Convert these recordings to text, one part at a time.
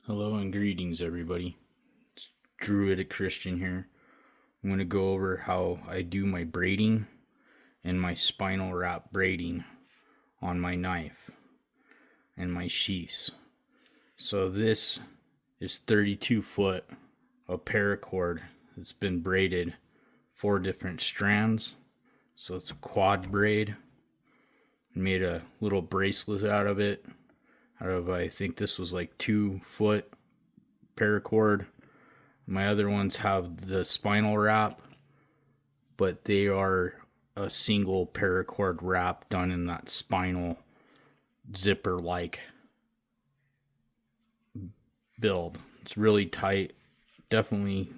Hello and greetings, everybody. It's Druidic Christian here. I'm going to go over how I do my braiding and my spinal wrap braiding on my knife and my sheaths. So this is 32 foot of paracord that's been braided 4 different strands. So it's a quad braid. I made a little bracelet out of it. I think this was like 2 foot paracord. My other ones have the spinal wrap, but they are a single paracord wrap done in that spinal zipper like build. It's really tight. Definitely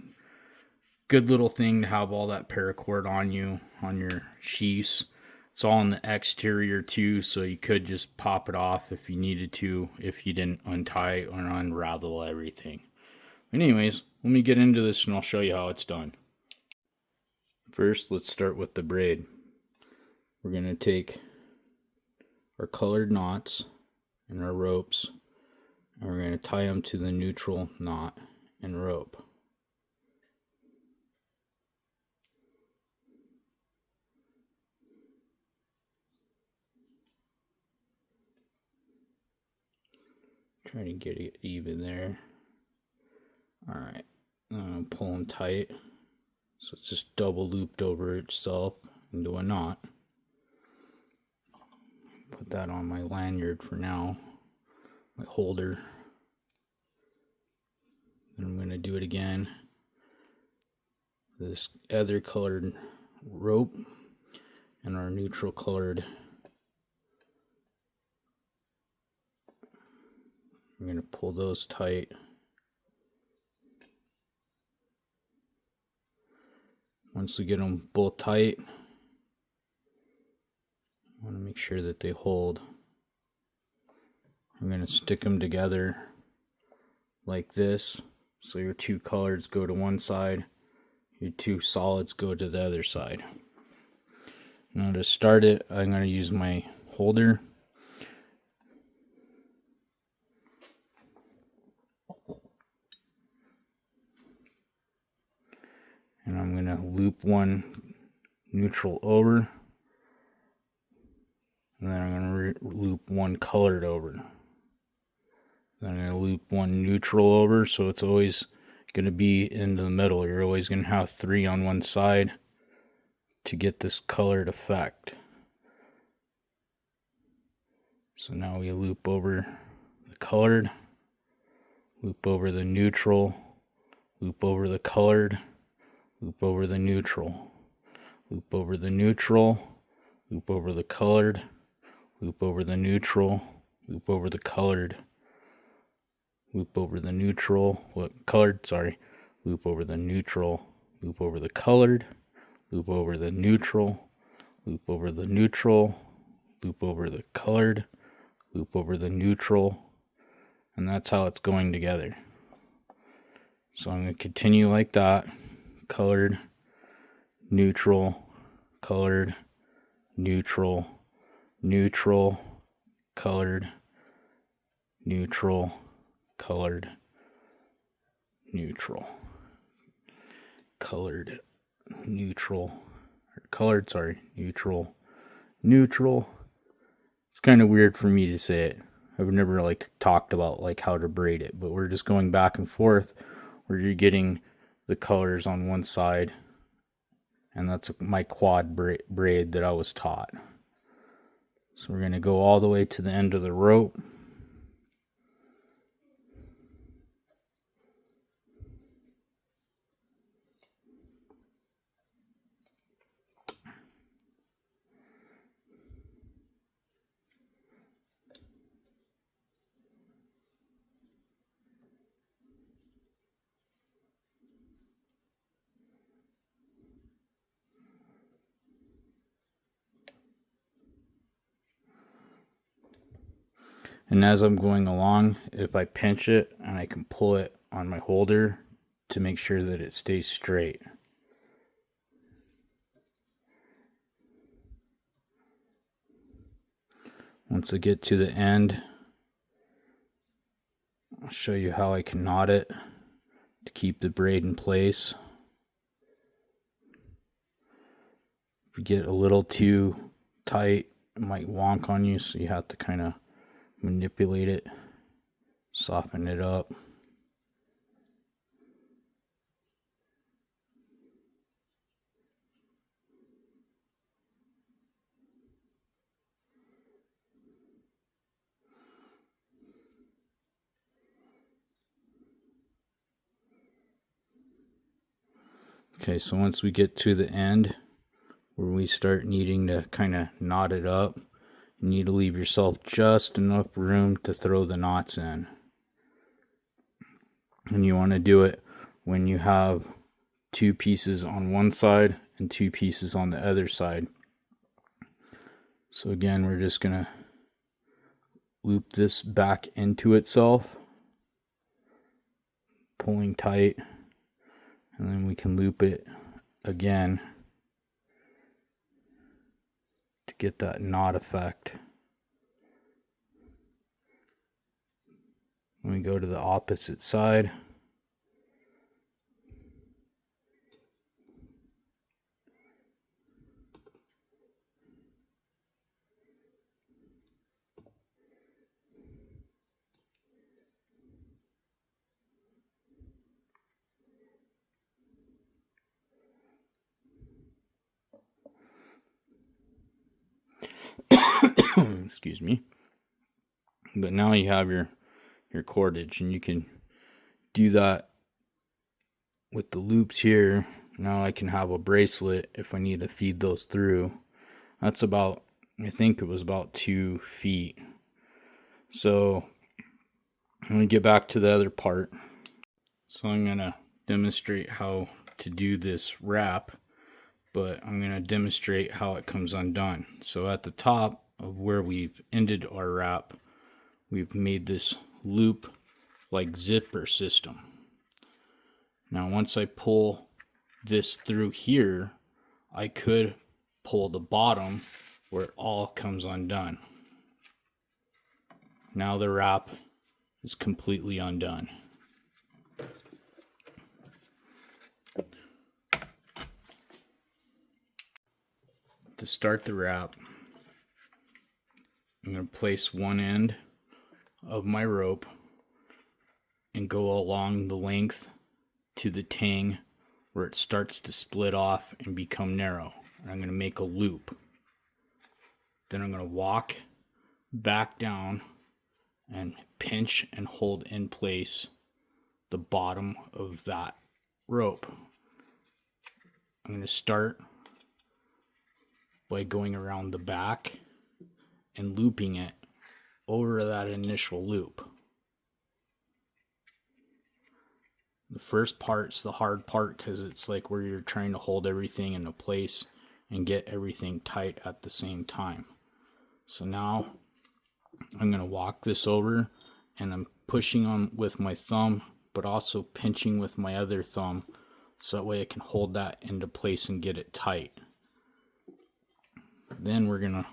good little thing to have all that paracord on you, on your sheaths. It's all on the exterior too, so you could just pop it off if you needed to, if you didn't untie or unravel everything. Anyways, let me get into this and I'll show you how it's done. First, let's start with the braid. We're going to take our colored knots and our ropes, and we're going to tie them to the neutral knot and rope. Try to get it even there. Alright, pull them tight so it's just double looped over itself into a knot. Put that on my lanyard for now, my holder. Then I'm going to do it again. This other colored rope and our neutral colored. I'm going to pull those tight. Once we get them both tight, I want to make sure that they hold. I'm going to stick them together like this, so your 2 colors go to one side, your 2 solids go to the other side. Now to start it, I'm going to use my holder. And I'm going to loop one neutral over. And then I'm going to loop one colored over. Then I'm going to loop one neutral over, so it's always going to be in the middle. You're always going to have 3 on one side to get this colored effect. So now we loop over the colored, loop over the neutral, loop over the colored, loop over the neutral, loop over the neutral, loop over the colored, loop over the neutral, loop over the colored, loop over the neutral, loop over the neutral, loop over the colored, loop over the neutral, loop over the neutral, loop over the colored, loop over the neutral, and that's how it's going together. So I'm going to continue like that. Colored, neutral, colored, neutral, neutral, colored, neutral, colored, neutral, colored, neutral, neutral, neutral. It's kind of weird for me to say it. I've never talked about how to braid it, but we're just going back and forth where you're getting the colors on one side, and that's my quad braid that I was taught. So we're going to go all the way to the end of the rope. And as I'm going along, if I pinch it, and I can pull it on my holder to make sure that it stays straight. Once I get to the end, I'll show you how I can knot it to keep the braid in place. If you get a little too tight, it might wonk on you, so you have to kind of manipulate it, soften it up. Okay, so once we get to the end where we start needing to kind of knot it up, you need to leave yourself just enough room to throw the knots in. And you want to do it when you have two pieces on one side and two pieces on the other side. So again, we're just going to loop this back into itself, pulling tight, and then we can loop it again to get that knot effect. When we go to the opposite side, excuse me. But now you have your cordage, and you can do that with the loops here. Now I can have a bracelet if I need to feed those through. That's about, I think it was about 2 feet. So let me get back to the other part. So I'm going to demonstrate how to do this wrap, but I'm going to demonstrate how it comes undone. So at the top of where we've ended our wrap, we've made this loop like zipper system. Now once I pull this through here, I could pull the bottom where it all comes undone. Now the wrap is completely undone. To start the wrap, I'm going to place one end of my rope and go along the length to the tang where it starts to split off and become narrow. I'm going to make a loop. Then I'm going to walk back down and pinch and hold in place the bottom of that rope. I'm going to start by going around the back and looping it over that initial loop. The first part's the hard part because it's like where you're trying to hold everything into place and get everything tight at the same time. So now I'm going to walk this over, and I'm pushing on with my thumb, but also pinching with my other thumb, so that way I can hold that into place and get it tight. Then we're going to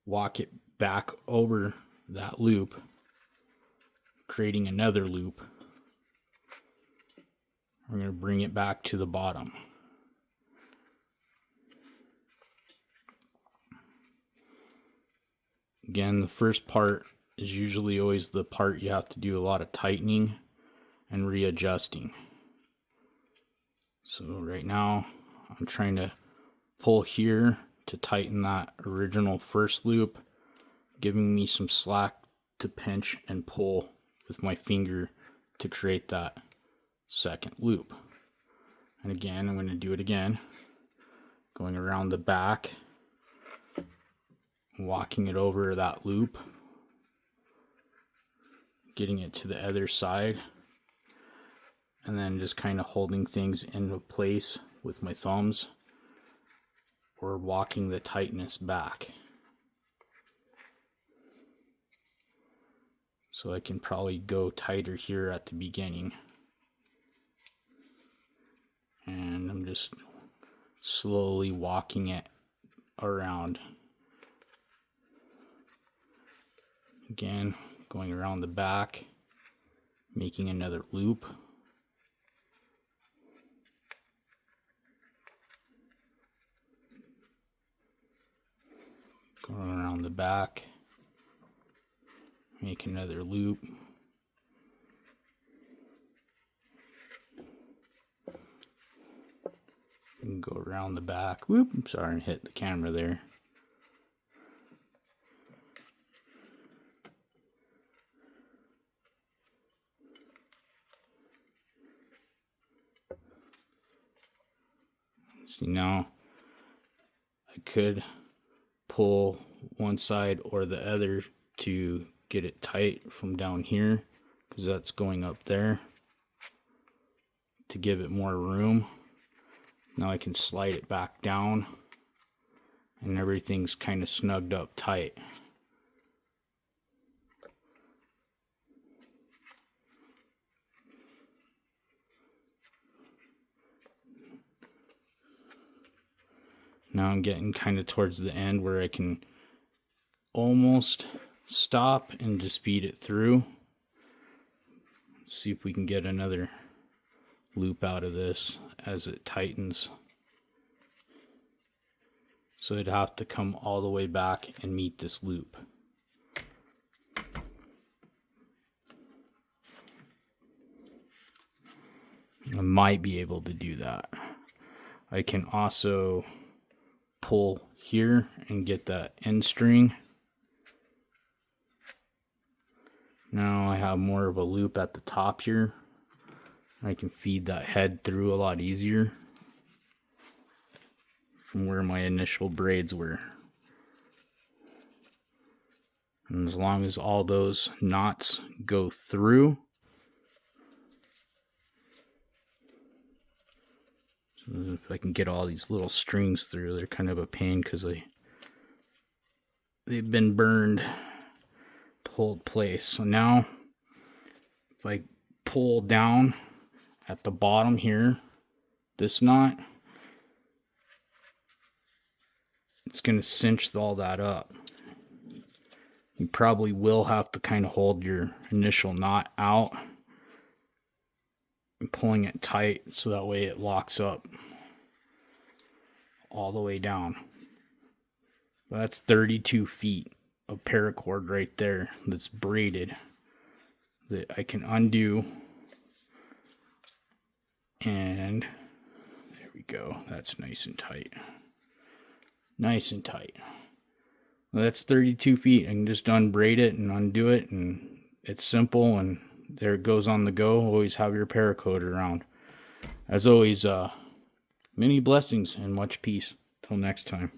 walk it back over that loop, creating another loop. We're going to bring it back to the bottom. Again, the first part is usually always the part you have to do a lot of tightening and readjusting. So right now I'm trying to pull here to tighten that original first loop, giving me some slack to pinch and pull with my finger to create that second loop. And again, I'm going to do it again, going around the back, walking it over that loop, getting it to the other side, and then just kind of holding things into place with my thumbs or walking the tightness back. So I can probably go tighter here at the beginning. And I'm just slowly walking it around. Again, going around the back, making another loop. Going around the back, make another loop. And go around the back. Whoop, I'm sorry, I hit the camera there. See, now I could pull one side or the other to get it tight from down here, because that's going up there to give it more room. Now I can slide it back down and everything's kind of snugged up tight. Now I'm getting kind of towards the end where I can almost stop and just feed it through. Let's see if we can get another loop out of this as it tightens. So it'd have to come all the way back and meet this loop. I might be able to do that. I can also pull here and get that end string. Now I have more of a loop at the top here. I can feed that head through a lot easier from where my initial braids were. And as long as all those knots go through, so if I can get all these little strings through, they're kind of a pain because they've been burned to hold place. So now if I pull down at the bottom here, this knot, it's going to cinch all that up. You probably will have to kind of hold your initial knot out and pulling it tight so that way it locks up all the way down. But that's 32 feet of paracord right there that's braided that I can undo. And there we go. That's nice and tight. Nice and tight. Well, that's 32 feet. I can just unbraid it and undo it, and it's simple, and there it goes on the go. Always have your paracord around. As always, many blessings and much peace. Till next time.